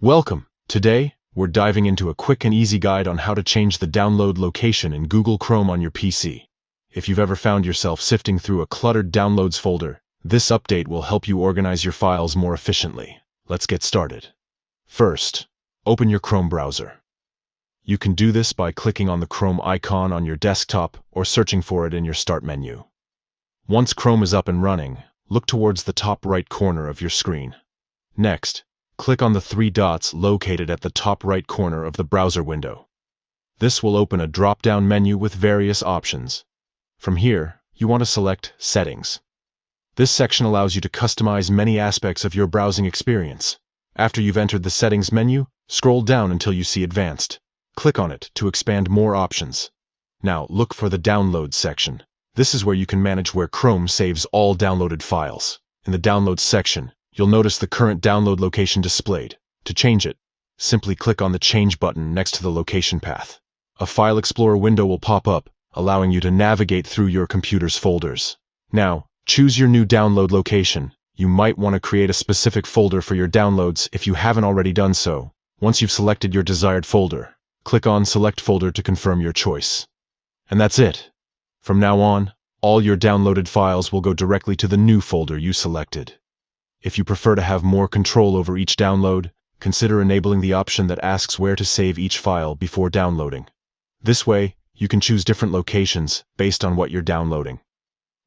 Welcome! Today, we're diving into a quick and easy guide on how to change the download location in Google Chrome on your PC. If you've ever found yourself sifting through a cluttered downloads folder, this update will help you organize your files more efficiently. Let's get started. First, open your Chrome browser. You can do this by clicking on the Chrome icon on your desktop or searching for it in your Start menu. Once Chrome is up and running, look towards the top right corner of your screen. Next, click on the three dots located at the top right corner of the browser window. This will open a drop-down menu with various options. From here, you want to select Settings. This section allows you to customize many aspects of your browsing experience. After you've entered the Settings menu, scroll down until you see Advanced. Click on it to expand more options. Now, look for the Downloads section. This is where you can manage where Chrome saves all downloaded files. In the Downloads section, you'll notice the current download location displayed. To change it, simply click on the Change button next to the location path. A File Explorer window will pop up, allowing you to navigate through your computer's folders. Now, choose your new download location. You might want to create a specific folder for your downloads if you haven't already done so. Once you've selected your desired folder, click on Select Folder to confirm your choice. And that's it. From now on, all your downloaded files will go directly to the new folder you selected. If you prefer to have more control over each download, consider enabling the option that asks where to save each file before downloading. This way, you can choose different locations based on what you're downloading.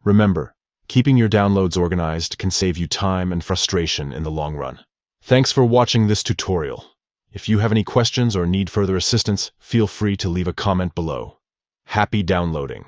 Remember, keeping your downloads organized can save you time and frustration in the long run. Thanks for watching this tutorial. If you have any questions or need further assistance, feel free to leave a comment below. Happy downloading!